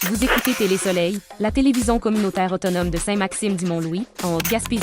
Vous écoutez Télé-Soleil, la télévision communautaire autonome de Saint-Maxime-du-Mont-Louis, en Haute-Gaspésie.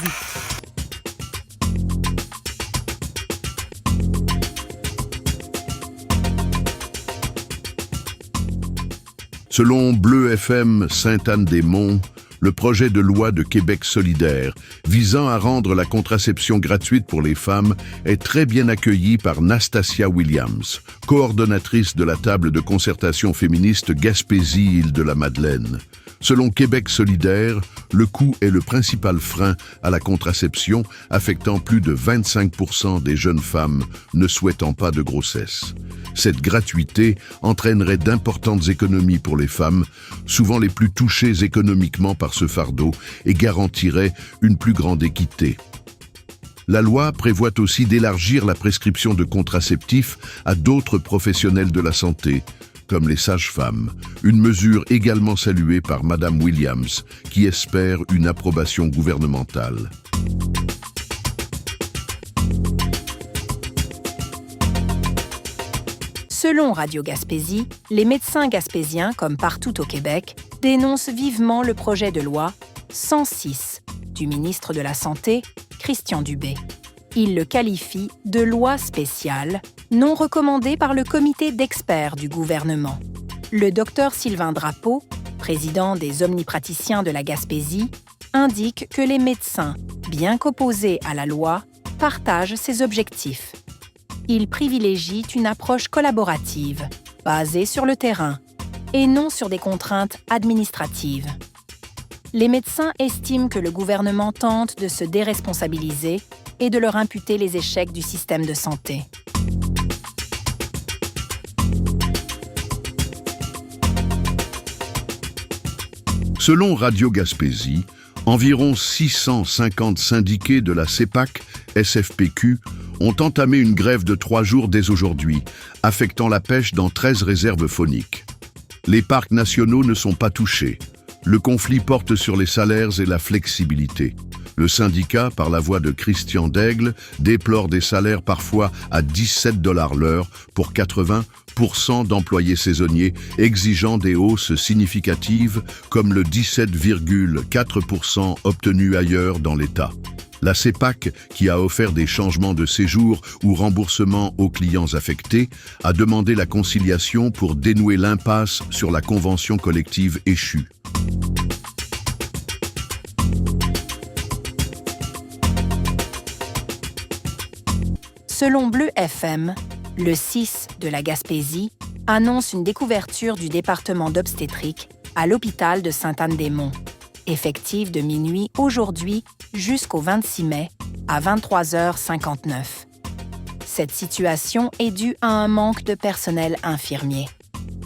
Selon Bleu FM Sainte-Anne-des-Monts, le projet de loi de Québec solidaire visant à rendre la contraception gratuite pour les femmes est très bien accueilli par Nastasia Williams, coordonnatrice de la table de concertation féministe Gaspésie-Île-de-la-Madeleine. Selon Québec solidaire, le coût est le principal frein à la contraception, affectant plus de 25% des jeunes femmes ne souhaitant pas de grossesse. Cette gratuité entraînerait d'importantes économies pour les femmes, souvent les plus touchées économiquement par ce fardeau, et garantirait une plus grande équité. La loi prévoit aussi d'élargir la prescription de contraceptifs à d'autres professionnels de la santé, comme les sages-femmes, une mesure également saluée par Madame Williams, qui espère une approbation gouvernementale. Selon Radio Gaspésie, les médecins gaspésiens, comme partout au Québec, dénoncent vivement le projet de loi 106 du ministre de la Santé, Christian Dubé. Ils le qualifient de loi spéciale, non recommandée par le comité d'experts du gouvernement. Le docteur Sylvain Drapeau, président des omnipraticiens de la Gaspésie, indique que les médecins, bien qu'opposés à la loi, partagent ses objectifs. Il privilégie une approche collaborative, basée sur le terrain, et non sur des contraintes administratives. Les médecins estiment que le gouvernement tente de se déresponsabiliser et de leur imputer les échecs du système de santé. Selon Radio Gaspésie, environ 650 syndiqués de la CEPAC-SFPQ ont entamé une grève de 3 jours dès aujourd'hui, affectant la pêche dans 13 réserves fauniques. Les parcs nationaux ne sont pas touchés. Le conflit porte sur les salaires et la flexibilité. Le syndicat, par la voix de Christian Daigle, déplore des salaires parfois à 17 $ l'heure pour 80% d'employés saisonniers, exigeant des hausses significatives comme le 17,4% obtenu ailleurs dans l'État. La CEPAC, qui a offert des changements de séjour ou remboursement aux clients affectés, a demandé la conciliation pour dénouer l'impasse sur la convention collective échue. Selon Bleu FM, le 6 de la Gaspésie annonce une découverture du département d'obstétrique à l'hôpital de Sainte-Anne-des-Monts, effective de minuit aujourd'hui jusqu'au 26 mai à 23h59. Cette situation est due à un manque de personnel infirmier.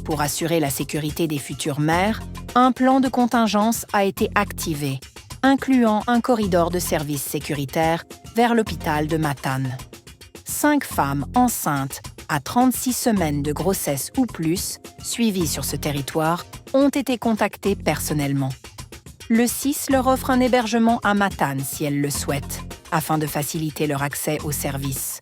Pour assurer la sécurité des futures mères, un plan de contingence a été activé, incluant un corridor de services sécuritaires vers l'hôpital de Matane. 5 femmes enceintes à 36 semaines de grossesse ou plus, suivies sur ce territoire, ont été contactées personnellement. Le 6 leur offre un hébergement à Matane si elles le souhaitent, afin de faciliter leur accès aux services.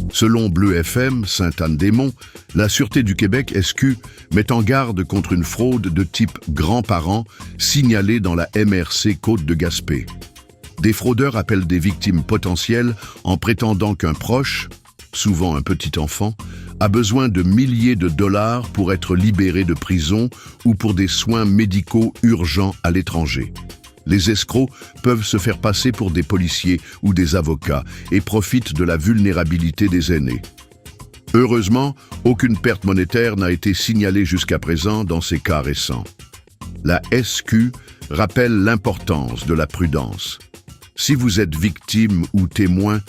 Selon Bleu FM Sainte-Anne-des-Monts, la Sûreté du Québec, SQ, met en garde contre une fraude de type grands-parents signalée dans la MRC Côte de Gaspé. Des fraudeurs appellent des victimes potentielles en prétendant qu'un proche, souvent un petit enfant, a besoin de milliers de dollars pour être libéré de prison ou pour des soins médicaux urgents à l'étranger. Les escrocs peuvent se faire passer pour des policiers ou des avocats et profitent de la vulnérabilité des aînés. Heureusement, aucune perte monétaire n'a été signalée jusqu'à présent dans ces cas récents. La SQ rappelle l'importance de la prudence. Si vous êtes victime ou témoin,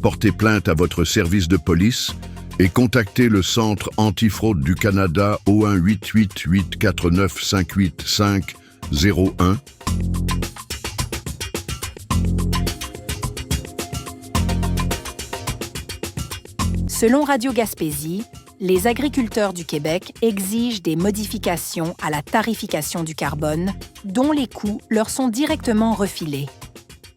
portez plainte à votre service de police et contactez le Centre antifraude du Canada au 1-888-49-585-01. Selon Radio Gaspésie, les agriculteurs du Québec exigent des modifications à la tarification du carbone, dont les coûts leur sont directement refilés.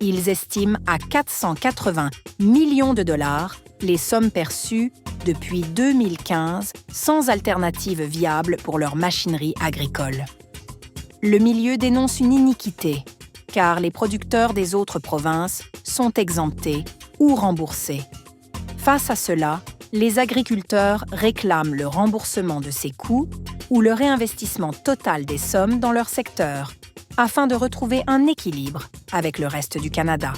Ils estiment à 480 millions de dollars les sommes perçues depuis 2015 sans alternative viable pour leur machinerie agricole. Le milieu dénonce une iniquité, car les producteurs des autres provinces sont exemptés ou remboursés. Face à cela, les agriculteurs réclament le remboursement de ces coûts ou le réinvestissement total des sommes dans leur secteur, afin de retrouver un équilibre avec le reste du Canada.